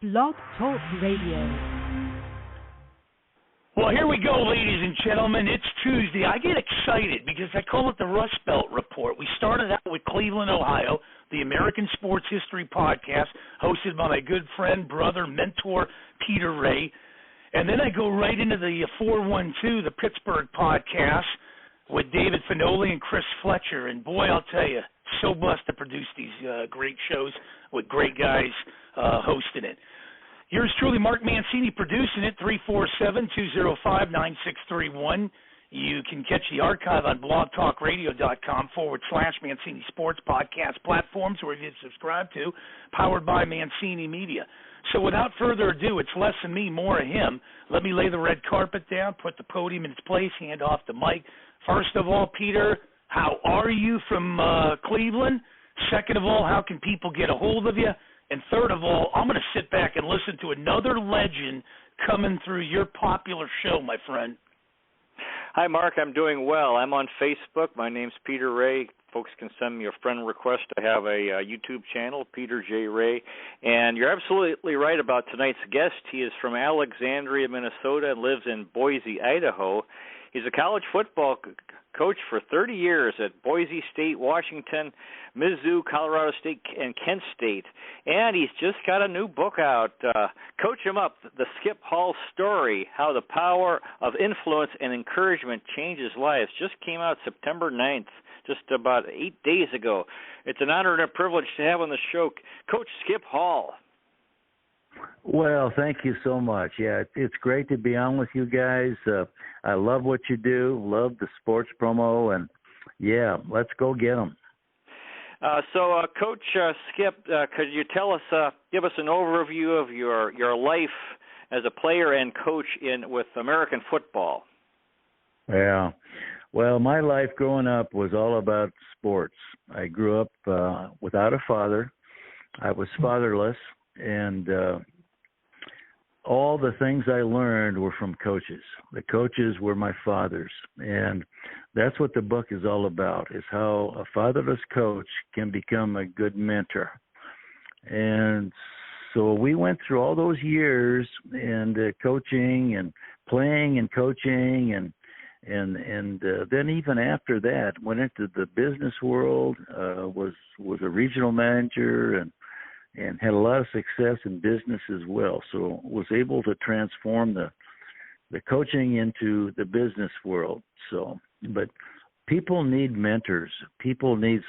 Blog Talk Radio. Well, here we go, ladies and gentlemen. It's Tuesday. I get excited because I call it the Rust Belt Report. We started out with Cleveland, Ohio, the American Sports History Podcast, hosted by my good friend, brother, mentor, Peter Ray. And then I go right into the 412, the Pittsburgh Podcast, with David Finoli and Chris Fletcher. And boy, I'll tell you, so blessed to produce these great shows with great guys hosting it. Yours truly, Mark Mancini, producing it, 347-205-9631. You can catch the archive on blogtalkradio.com/Mancini Sports Podcast platforms where you subscribe to, powered by Mancini Media. So without further ado, it's less of me, more of him. Let me lay the red carpet down, put the podium in its place, hand off the mic. First of all, Peter, how are you from Cleveland? Second of all, how can people get a hold of you? And third of all, I'm going to sit back and listen to another legend coming through your popular show, my friend. Hi, Mark. I'm doing well. I'm on Facebook. My name's Peter Ray. Folks can send me a friend request. I have a YouTube channel, Peter J. Ray. And you're absolutely right about tonight's guest. He is from Alexandria, Minnesota, and lives in Boise, Idaho. He's a college football coach for 30 years at Boise State, Washington, Mizzou, Colorado State, and Kent State. And he's just got a new book out, Coach Him Up, The Skip Hall Story, How the Power of Influence and Encouragement Changes Lives. Just came out September 9th, just about 8 days ago. It's an honor and a privilege to have on the show Coach Skip Hall. Well, thank you so much. Yeah, it's great to be on with you guys. I love what you do, love the sports promo, and, yeah, let's go get them. So, Coach Skip, could you tell us, give us an overview of your life as a player and coach with American football? Yeah. Well, my life growing up was all about sports. I grew up without a father. I was fatherless. And all the things I learned were from coaches. The coaches were my fathers. And that's what the book is all about, is how a fatherless coach can become a good mentor. And so we went through all those years and coaching and playing and coaching and then even after that went into the business world, was a regional manager and had a lot of success in business as well. So was able to transform the coaching into the business world. So, but people need mentors. People need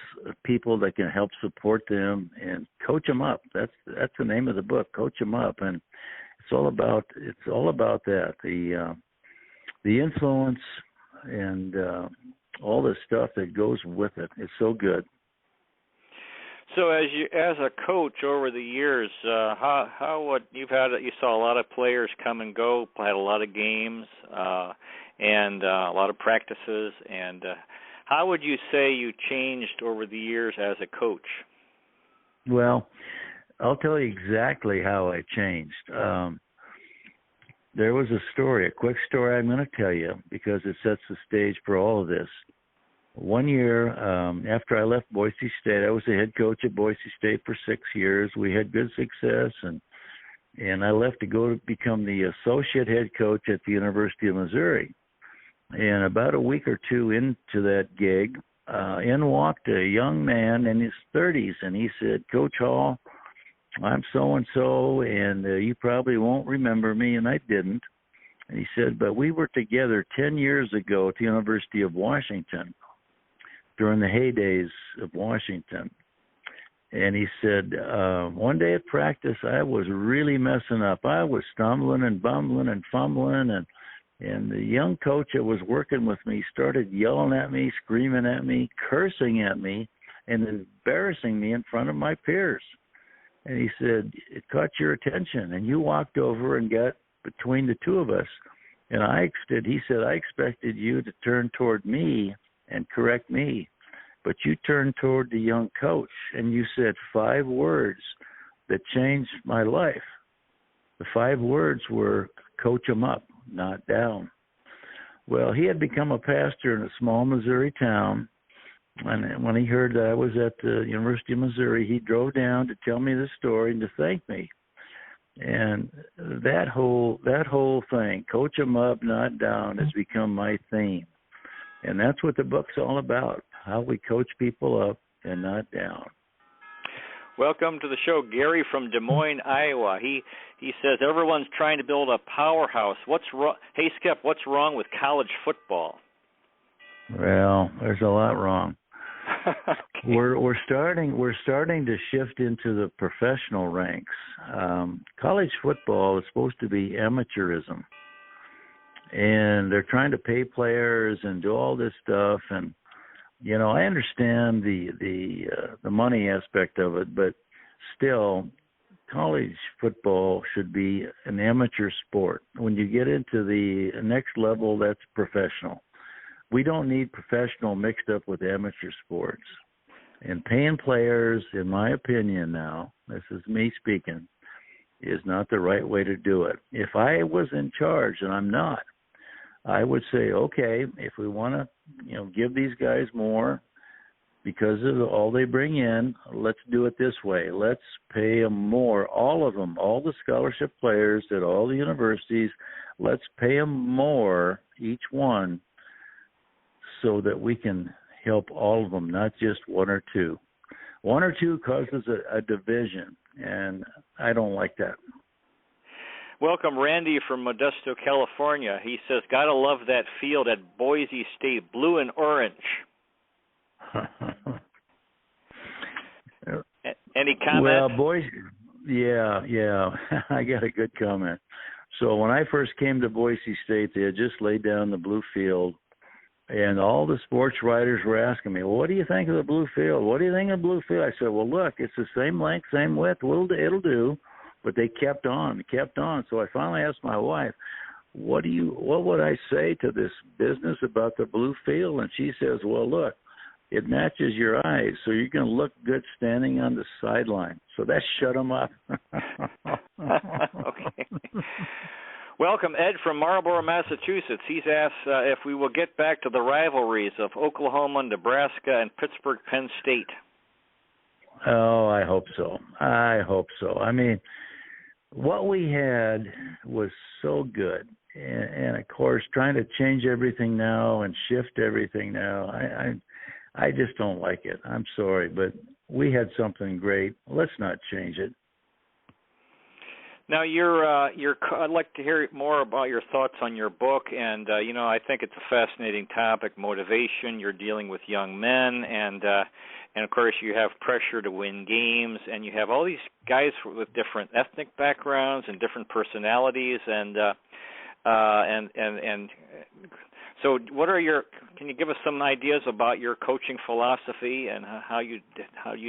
people that can help support them and coach them up. That's the name of the book, Coach Them Up. And it's all about that. The influence and all the stuff that goes with it. It's so good. So as a coach over the years, what you saw a lot of players come and go, had a lot of games, and a lot of practices. And how would you say you changed over the years as a coach? Well, I'll tell you exactly how I changed. There was a quick story I'm going to tell you because it sets the stage for all of this. One year after I left Boise State, I was the head coach at Boise State for 6 years. We had good success, and I left to go to become the associate head coach at the University of Missouri. And about a week or two into that gig, in walked a young man in his 30s, and he said, "Coach Hall, I'm so-and-so, and you probably won't remember me," and I didn't. And he said, "But we were together 10 years ago at the University of Washington, during the heydays of Washington." And he said, one day at practice, I was really messing up. I was stumbling and bumbling and fumbling, and the young coach that was working with me started yelling at me, screaming at me, cursing at me, and embarrassing me in front of my peers. And he said, "It caught your attention, and you walked over and got between the two of us. And he said, I expected you to turn toward me and correct me, but you turned toward the young coach, and you said 5 words that changed my life. The 5 words were, coach 'em up, not down." Well, he had become a pastor in a small Missouri town, and when he heard that I was at the University of Missouri, he drove down to tell me the story and to thank me. And that whole thing, coach 'em up, not down, has become my theme. And that's what the book's all about, how we coach people up and not down. Welcome to the show, Gary from Des Moines, Iowa. He says everyone's trying to build a powerhouse. What's wrong? Hey, Skip, what's wrong with college football? Well, there's a lot wrong. Okay. We're starting to shift into the professional ranks. College football is supposed to be amateurism, and they're trying to pay players and do all this stuff. And I understand the money aspect of it, but still, college football should be an amateur sport. When you get into the next level, that's professional. We don't need professional mixed up with amateur sports. And paying players, in my opinion now, this is me speaking, is not the right way to do it. If I was in charge, and I'm not, I would say, okay, if we want to, give these guys more because of all they bring in, let's do it this way. Let's pay them more, all of them, all the scholarship players at all the universities. Let's pay them more, each one, so that we can help all of them, not just one or two. One or two causes a division, and I don't like that. Welcome, Randy from Modesto, California. He says, gotta love that field at Boise State, blue and orange. Any comment? Well, Boise, yeah. I got a good comment. So when I first came to Boise State, they had just laid down the blue field. And all the sports writers were asking me, well, what do you think of the blue field? What do you think of the blue field? I said, well, look, it's the same length, same width. It'll do. But they kept on. So I finally asked my wife, what would I say to this business about the blue field? And she says, well, look, it matches your eyes, so you're going to look good standing on the sideline. So that shut them up. Okay. Welcome, Ed from Marlborough, Massachusetts. He's asked if we will get back to the rivalries of Oklahoma, Nebraska, and Pittsburgh, Penn State. Oh, I hope so. I mean, what we had was so good. And of course, trying to change everything now and shift everything now, I just don't like it. I'm sorry, but we had something great. Let's not change it. Now, I'd like to hear more about your thoughts on your book, and I think it's a fascinating topic, motivation. You're dealing with young men, and of course you have pressure to win games, and you have all these guys with different ethnic backgrounds and different personalities, and so can you give us some ideas about your coaching philosophy and how you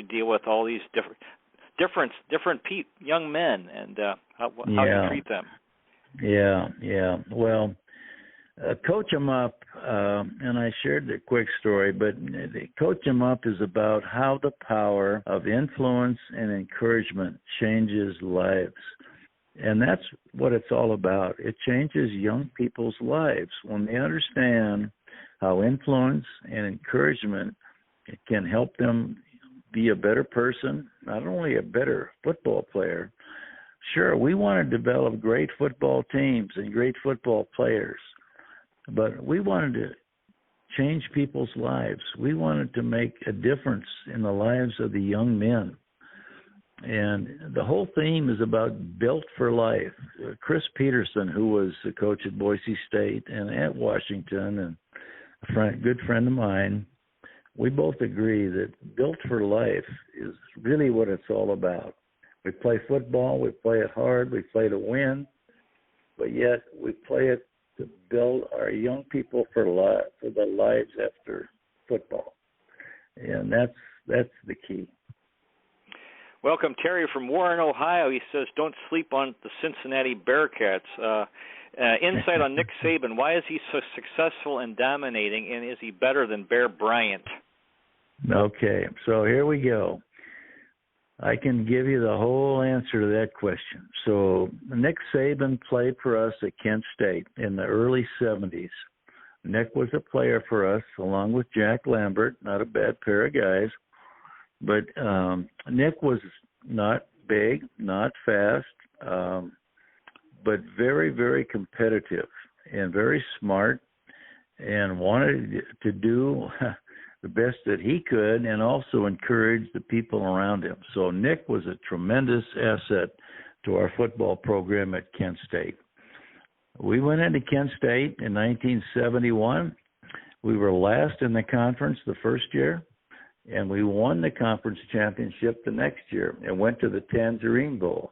deal with all these different young men and how you treat them? Yeah. Well, coach them up, and I shared the quick story, but coach them up is about how the power of influence and encouragement changes lives. And that's what it's all about. It changes young people's lives when they understand how influence and encouragement can help them be a better person, not only a better football player. Sure, we want to develop great football teams and great football players, but we wanted to change people's lives. We wanted to make a difference in the lives of the young men. And the whole theme is about built for life. Chris Peterson, who was the coach at Boise State and at Washington and a good friend of mine, we both agree that built for life is really what it's all about. We play football, we play it hard, we play to win, but yet we play it to build our young people for the lives after football. And that's the key. Welcome, Terry from Warren, Ohio. He says, don't sleep on the Cincinnati Bearcats. Insight on Nick Saban. Why is he so successful and dominating, and is he better than Bear Bryant? Okay, so here we go. I can give you the whole answer to that question. So Nick Saban played for us at Kent State in the early 70s. Nick was a player for us, along with Jack Lambert, not a bad pair of guys. But Nick was not big, not fast, but very, very competitive and very smart, and wanted to do the best that he could and also encourage the people around him. So Nick was a tremendous asset to our football program at Kent State. We went into Kent State in 1971. We were last in the conference the first year, and we won the conference championship the next year and went to the Tangerine Bowl.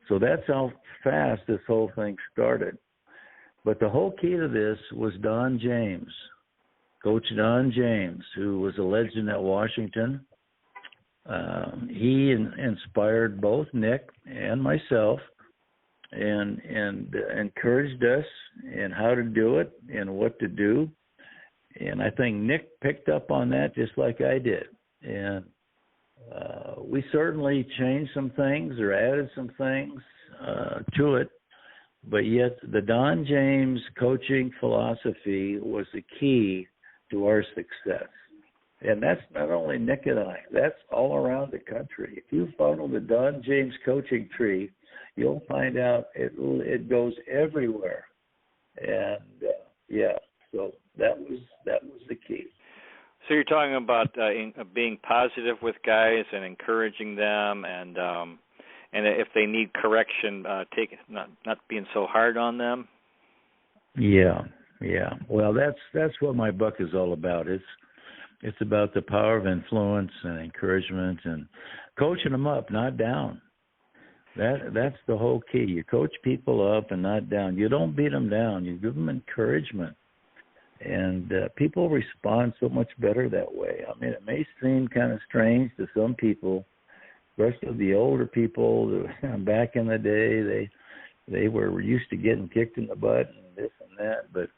So that's how fast this whole thing started. But the whole key to this was Don James, Coach Don James, who was a legend at Washington. He inspired both Nick and myself and encouraged us in how to do it and what to do. And I think Nick picked up on that just like I did. And we certainly changed some things or added some things to it. But yet the Don James coaching philosophy was the key to our success. And that's not only Nick and I, that's all around the country. If you follow the Don James coaching tree, you'll find out it goes everywhere. And so that was the key. So you're talking about being positive with guys and encouraging them, and if they need correction, not being so hard on them. Yeah. Well, that's what my book is all about. It's about the power of influence and encouragement and coaching them up, not down. That's the whole key. You coach people up and not down. You don't beat them down. You give them encouragement. And people respond so much better that way. I mean, it may seem kind of strange to some people, especially the older people. Back in the day, they were used to getting kicked in the butt and this and that. But,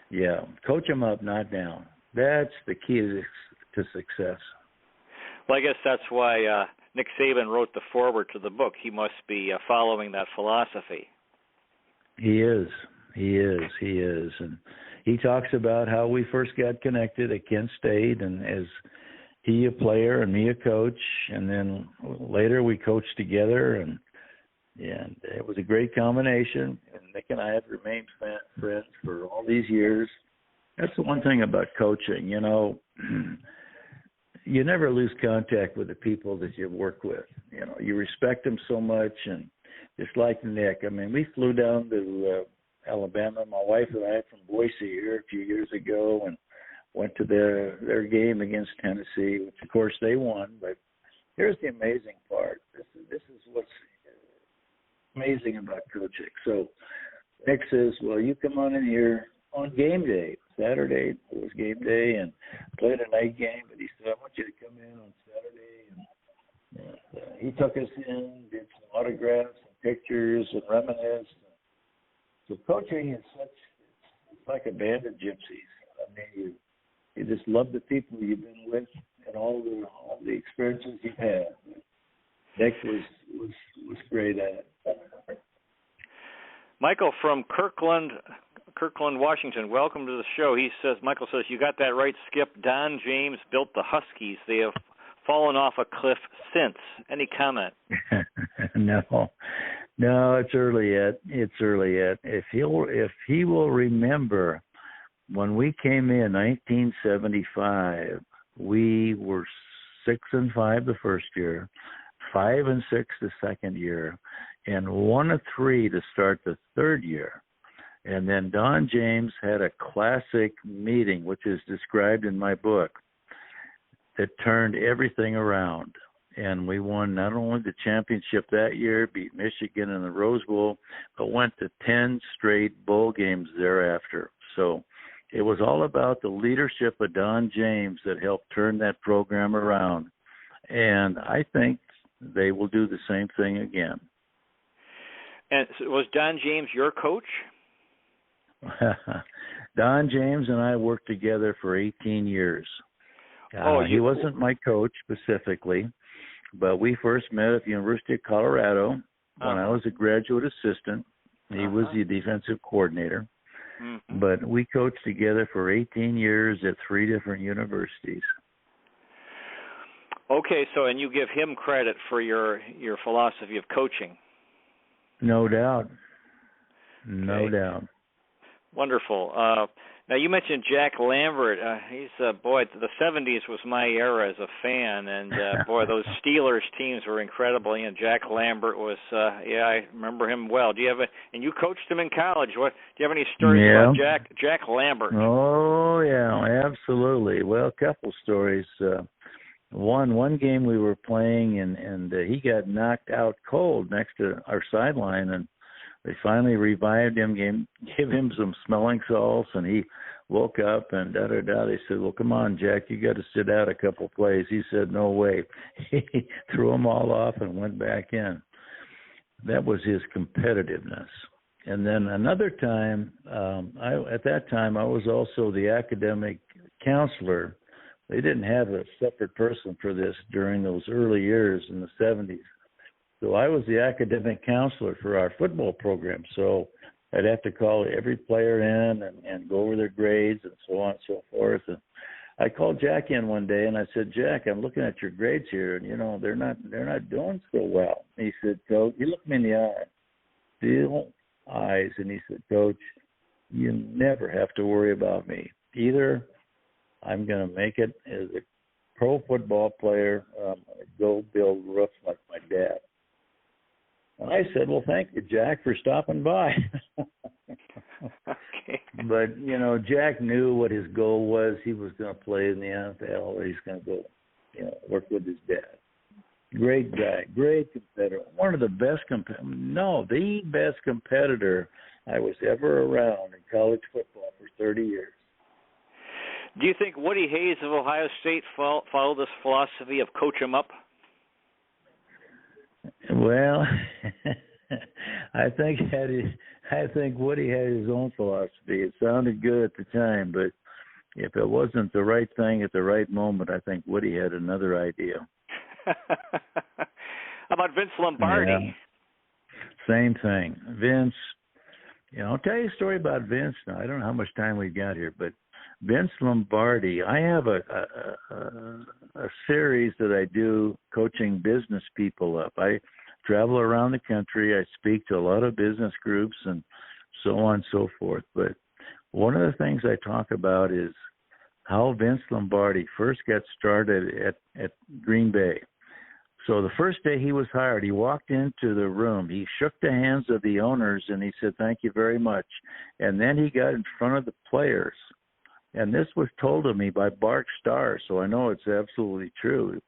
yeah, coach them up, not down. That's the key to success. Well, I guess that's why Nick Saban wrote the foreword to the book. He must be following that philosophy. He is. And he talks about how we first got connected at Kent State, and as he a player and me a coach, and then later we coached together, and it was a great combination. And Nick and I have remained friends for all these years. That's the one thing about coaching, you know. You never lose contact with the people that you work with. You know, you respect them so much, and just like Nick, I mean, we flew down to Alabama. My wife and I from Boise here a few years ago, and went to their game against Tennessee, which of course they won. But here's the amazing part. This is what's amazing about coaching. So Nick says, "Well, you come on in here on game day." Saturday it was game day, and played a night game. But he said, "I want you to come in on Saturday." And he took us in, did some autographs and pictures and reminisced. So coaching is it's like a band of gypsies. I mean, you just love the people you've been with and all the experiences you've had. Nick was great at it. Michael from Kirkland, Washington, welcome to the show. Michael says, you got that right, Skip. Don James built the Huskies. They have fallen off a cliff since. Any comment? No, it's early yet. If he will remember, when we came in 1975, we were 6-5 the first year, 5-6 the second year, and 1-3 to start the third year. And then Don James had a classic meeting, which is described in my book, that turned everything around. And we won not only the championship that year, beat Michigan in the Rose Bowl, but went to 10 straight bowl games thereafter. So it was all about the leadership of Don James that helped turn that program around. And I think they will do the same thing again. And so was Don James your coach? Don James and I worked together for 18 years. He wasn't my coach specifically, but we first met at the University of Colorado when I was a graduate assistant. He was the defensive coordinator. Mm-hmm. But we coached together for 18 years at 3 different universities. Okay, and you give him credit for your philosophy of coaching. No doubt. No Okay. doubt. Wonderful. Now you mentioned Jack Lambert. He's boy. The '70s was my era as a fan, and boy, those Steelers teams were incredible. You know, Jack Lambert was. I remember him well. Do you have and you coached him in college? What do you have any stories about Jack Lambert? Oh yeah, absolutely. Well, a couple stories. One game we were playing, and he got knocked out cold next to our sideline, and they finally revived him, gave him some smelling salts, and he woke up and da-da-da. They said, well, come on, Jack, you got to sit out a couple plays. He said, no way. He threw them all off and went back in. That was his competitiveness. And then another time, at that time, I was also the academic counselor. They didn't have a separate person for this during those early years in the 70s. So I was the academic counselor for our football program. So I'd have to call every player in and go over their grades and so on and so forth. And I called Jack in one day and I said, Jack, I'm looking at your grades here, and you know they're not doing so well. And he said, Coach, he looked me in the eye, steel eyes, and he said, Coach, you never have to worry about me. Either I'm going to make it as a pro football player, go build roofs like my dad. And I said, well, thank you, Jack, for stopping by. Okay. But, you know, Jack knew what his goal was. He was going to play in the NFL, or he's going to go, you know, work with his dad. Great guy, great competitor. One of the best the best competitor I was ever around in college football for 30 years. Do you think Woody Hayes of Ohio State followed this philosophy of coach 'em up? Well, I think Woody had his own philosophy. It sounded good at the time, but if it wasn't the right thing at the right moment, I think Woody had another idea. How about Vince Lombardi? Yeah. Same thing. Vince, you know, I'll tell you a story about Vince now. I don't know how much time we've got here, but Vince Lombardi, I have a series that I do coaching business people up. I travel around the country. I speak to a lot of business groups and so on and so forth. But one of the things I talk about is how Vince Lombardi first got started at Green Bay. So the first day he was hired, he walked into the room. He shook the hands of the owners, and he said, thank you very much. And then he got in front of the players. And this was told to me by Bart Starr, so I know it's absolutely true.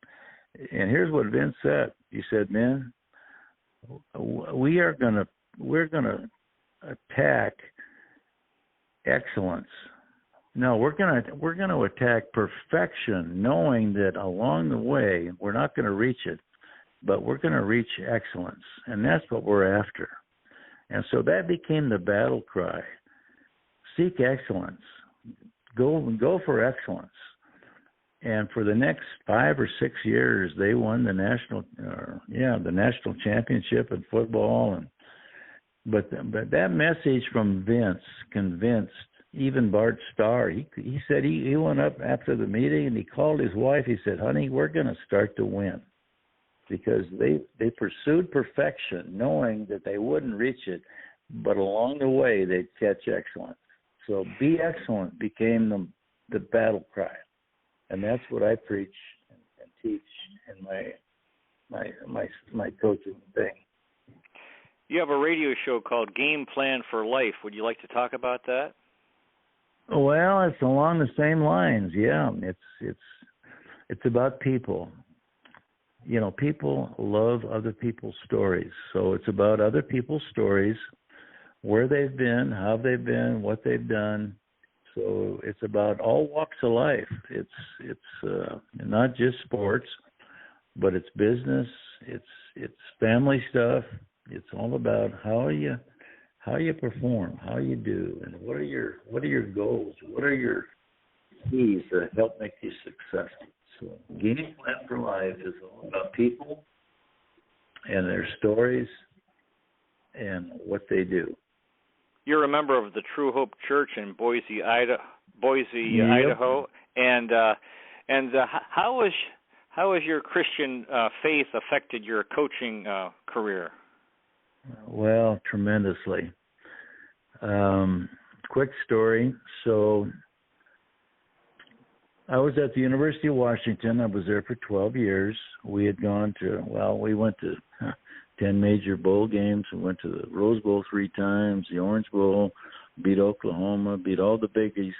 And here's what Vince said. He said, "Men, we're gonna attack excellence. No, we're gonna attack perfection, knowing that along the way we're not going to reach it, but we're going to reach excellence, and that's what we're after." And so that became the battle cry: seek excellence. Go for excellence. And for the next 5 or 6 years, they won the national championship in football. But that message from Vince convinced even Bart Starr. He said he went up after the meeting and he called his wife. He said, "Honey, we're going to start to win," because they pursued perfection, knowing that they wouldn't reach it, but along the way they'd catch excellence. So be excellent became the battle cry, and that's what I preach and teach in my coaching thing. You have a radio show called Game Plan for Life. Would you like to talk about that? Well, it's along the same lines. Yeah, it's about people. You know, people love other people's stories, so it's about other people's stories, where they've been, how they've been, what they've done. So it's about all walks of life. It's not just sports, but it's business. It's family stuff. It's all about how you perform, how you do, and what are your goals? What are your keys that help make you successful? So Game Plan for Life is all about people and their stories and what they do. You're a member of the True Hope Church in Boise, Idaho, and how has your Christian faith affected your coaching career? Well, tremendously. Quick story. So I was at the University of Washington. I was there for 12 years. We had gone to, we went to 10 major bowl games. We went to the Rose Bowl 3 times, the Orange Bowl, beat Oklahoma, beat all the biggies.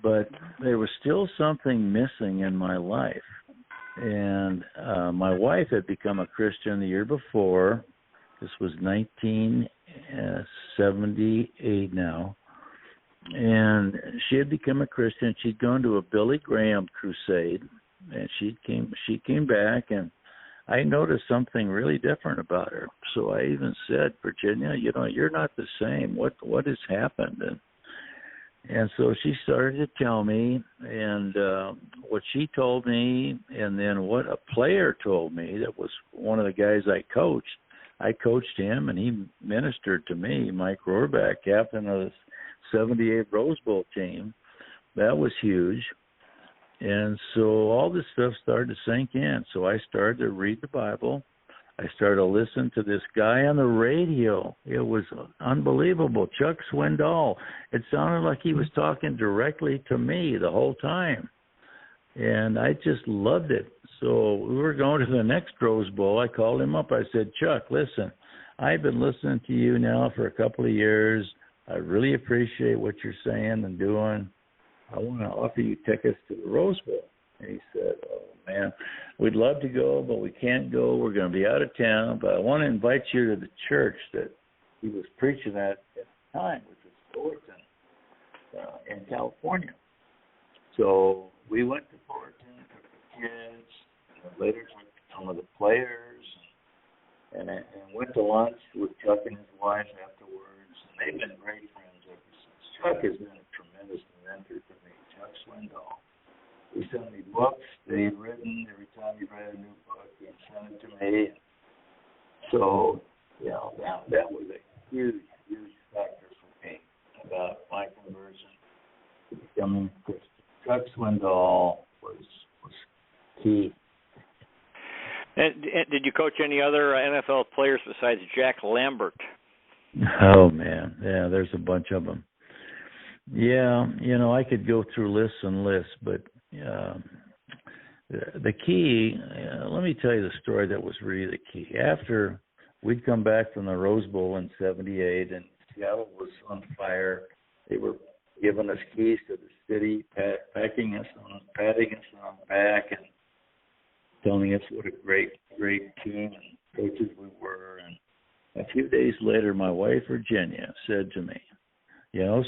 But there was still something missing in my life. And my wife had become a Christian the year before. This was 1978 now. And she had become a Christian. She'd gone to a Billy Graham crusade, and she came back, and I noticed something really different about her. So I even said, Virginia, you're not the same. What has happened? And so she started to tell me, and what she told me, and then what a player told me that was one of the guys I coached. I coached him, and he ministered to me, Mike Rohrbach, captain of the 78 Rose Bowl team. That was huge. And so all this stuff started to sink in. So I started to read the Bible. I started to listen to this guy on the radio. It was unbelievable. Chuck Swindoll. It sounded like he was talking directly to me the whole time. And I just loved it. So we were going to the next Rose Bowl. I called him up. I said, Chuck, listen, I've been listening to you now for a couple of years. I really appreciate what you're saying and doing. I want to offer you tickets to the Rose Bowl. And he said, oh, man, we'd love to go, but we can't go. We're going to be out of town. But I want to invite you to the church that he was preaching at the time, which was Fullerton in California. So we went to Fullerton, took the kids, and later took some of the players, and went to lunch with Chuck and his wife afterwards. And they've been great friends ever since. Chuck has been a tremendous mentor to me, Chuck Swindoll. He sent me books that he'd written. Every time he read a new book, he'd send it to me. So, that was a huge, huge factor for me about my conversion to becoming a Christian. Chuck Swindoll was key. And did you coach any other NFL players besides Jack Lambert? Oh, man. Yeah, there's a bunch of them. Yeah, I could go through lists and lists, but the key, let me tell you the story that was really the key. After we'd come back from the Rose Bowl in 78 and Seattle was on fire, they were giving us keys to the city, patting us on the back and telling us what a great team and coaches we were. And a few days later, my wife, Virginia, said to me,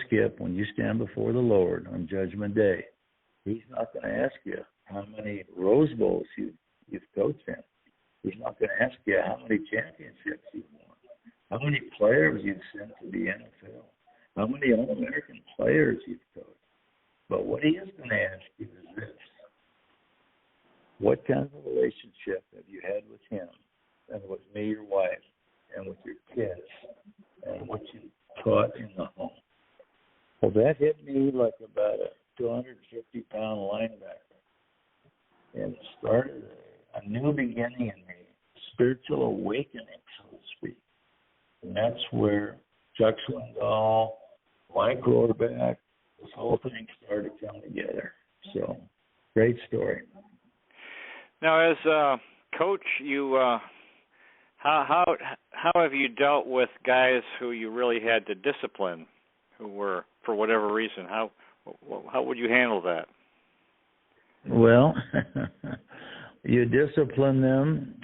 Skip, when you stand before the Lord on Judgment Day, he's not going to ask you how many Rose Bowls you've coached in. He's not going to ask you how many championships you've won, how many players you've sent to the NFL, how many All-American players you've coached. But what he is going to ask you is this: what kind of a relationship have you had with him and with me, your wife, and with your kids, and what you taught in the home? Well, that hit me like about a 250-pound linebacker, and it started a new beginning in me, spiritual awakening, so to speak. And that's where Chuck Swindoll, Mike Rohrbach, this whole thing started to come together. So, great story. Now, as a coach, you how have you dealt with guys who you really had to discipline, who were, for whatever reason? How would you handle that? Well, you discipline them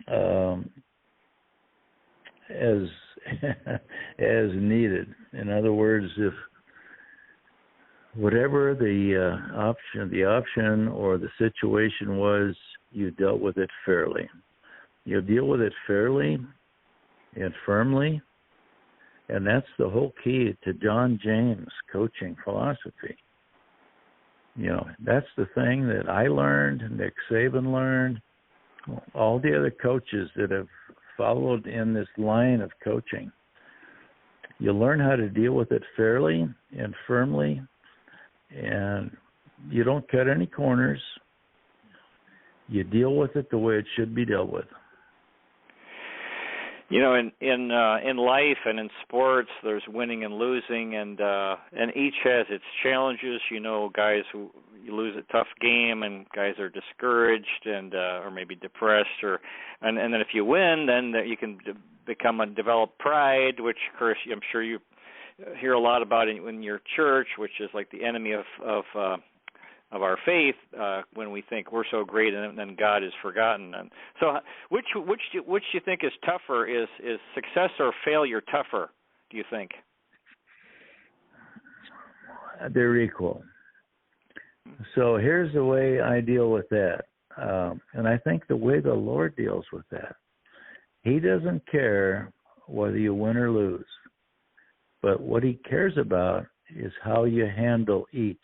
as needed. In other words, if whatever the option or the situation was, you dealt with it fairly. You deal with it fairly and firmly, and that's the whole key to John James' coaching philosophy. That's the thing that I learned, Nick Saban learned, all the other coaches that have followed in this line of coaching. You learn how to deal with it fairly and firmly, and you don't cut any corners. You deal with it the way it should be dealt with. You know, in life and in sports, there's winning and losing, and each has its challenges. You know, guys who you lose a tough game, and guys are discouraged and or maybe depressed, and then if you win, then you can develop pride, which of course I'm sure you hear a lot about in your church, which is like the enemy of our faith, when we think we're so great and then God is forgotten. And so, which do you think is tougher? Is success or failure tougher, do you think? They're equal. So here's the way I deal with that, and I think the way the Lord deals with that, He doesn't care whether you win or lose, but what He cares about is how you handle each.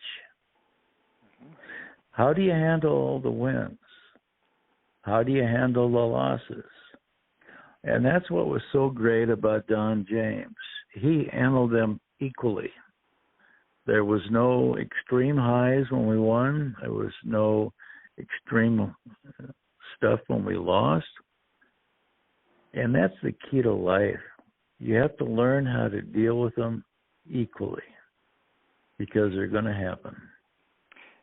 How do you handle the wins? How do you handle the losses? And that's what was so great about Don James. He handled them equally. There was no extreme highs when we won. There was no extreme stuff when we lost. And that's the key to life. You have to learn how to deal with them equally, because they're going to happen.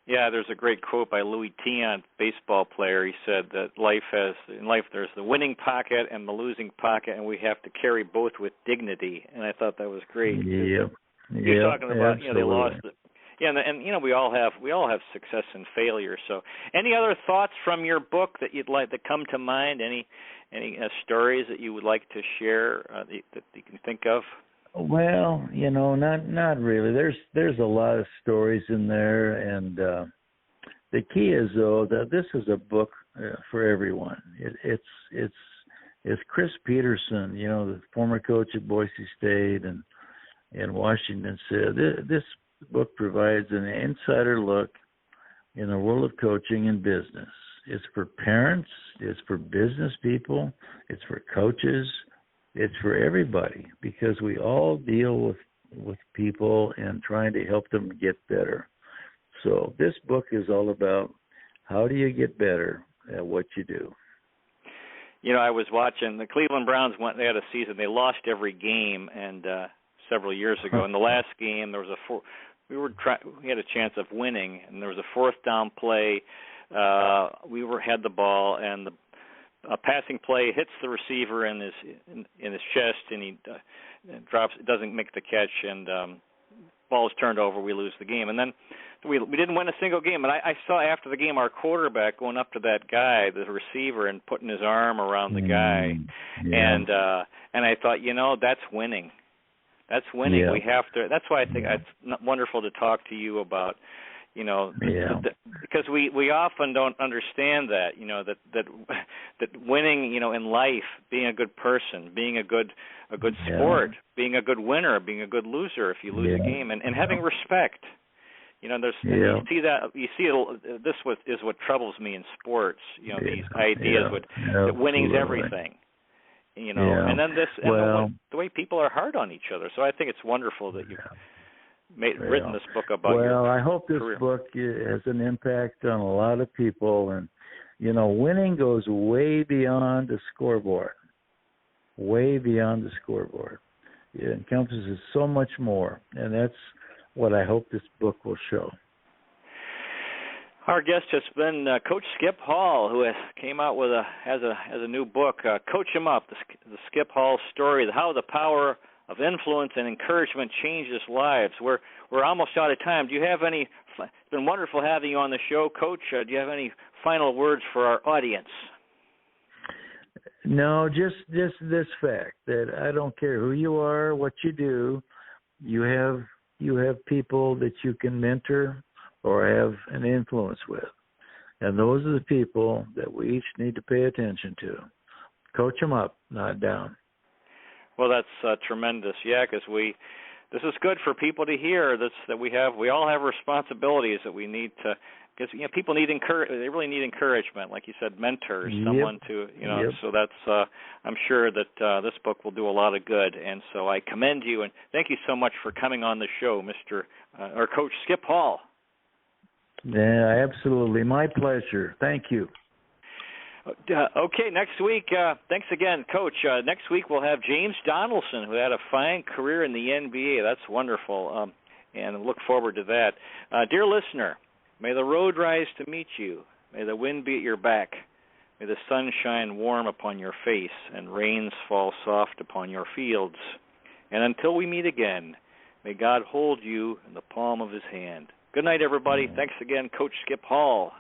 Yeah, there's a great quote by Louis Tiant, baseball player. He said that in life there's the winning pocket and the losing pocket, and we have to carry both with dignity. And I thought that was great. Yep. You're talking about, absolutely. They lost it. Yeah, and we all have success and failure. So, any other thoughts from your book that you'd like to come to mind? Any stories that you would like to share that you can think of? Well, not really. There's a lot of stories in there, and the key is, though, that this is a book for everyone. It's Chris Peterson, the former coach at Boise State and Washington, said this book provides an insider look in the world of coaching and business. It's for parents, it's for business people, it's for coaches. It's for everybody, because we all deal with people and trying to help them get better. So this book is all about how do you get better at what you do. I was watching the Cleveland Browns. They had a season. They lost every game, and several years ago, in the last game, there was we had a chance of winning, and there was a fourth down play. We had the ball, and a passing play hits the receiver in his chest, and he drops. Doesn't make the catch, and ball is turned over. We lose the game, and then we didn't win a single game. And I saw after the game our quarterback going up to that guy, the receiver, and putting his arm around the guy, yeah. and I thought, that's winning. That's winning. Yeah. We have to. That's why I think it's wonderful to talk to you about. Because we often don't understand that, that winning, in life, being a good person, being a good sport, being a good winner, being a good loser if you lose a game, and having respect. You see that, this is what troubles me in sports, these ideas that winning's everything. And then the way people are hard on each other. So I think it's wonderful that you've written this book about your I hope this career. book has an impact on a lot of people, and winning goes way beyond the scoreboard. Way beyond the scoreboard. It encompasses so much more, and that's what I hope this book will show. Our guest has been Coach Skip Hall, who came out with has a new book, Coach 'Em Up: the Skip Hall Story, how the power of influence and encouragement changes lives. We're almost out of time. Do you have any? It's been wonderful having you on the show, Coach. Do you have any final words for our audience? No, just this fact that I don't care who you are, what you do, you have people that you can mentor or have an influence with, and those are the people that we each need to pay attention to. Coach them up, not down. Well, that's tremendous. Yeah, because this is good for people to hear. That we all have responsibilities that we need to, because people need they really need encouragement, like you said, mentors, someone to So that's I'm sure that this book will do a lot of good, and so I commend you and thank you so much for coming on the show, or Coach Skip Hall. Yeah, absolutely, my pleasure. Thank you. Okay, next week, thanks again, Coach. Next week we'll have James Donaldson, who had a fine career in the NBA. That's wonderful, and look forward to that. Dear listener, may the road rise to meet you. May the wind be at your back. May the sun shine warm upon your face and rains fall soft upon your fields. And until we meet again, may God hold you in the palm of his hand. Good night, everybody. Thanks again, Coach Skip Hall.